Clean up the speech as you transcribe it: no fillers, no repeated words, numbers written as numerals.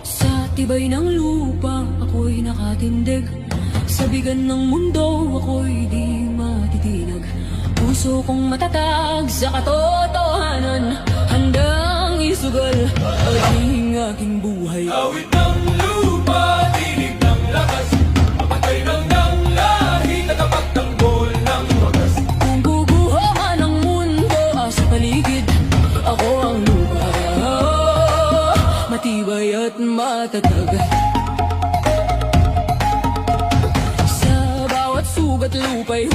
Sa tibay ng lupa, ako'y nakatindig. Sa bigan ng mundo, ako'y di matitinag. Puso kong matatag sa katotohanan, handang isugal ang aking buhay. Awit ng lupa, tinig ng lakas, mapatay ng lahi, tagapagtanggol ng wagas. Kung guguho man ang mundo sa paligid, ako ang lupa, matibay at matatag. Sa bawat sugat lupa'y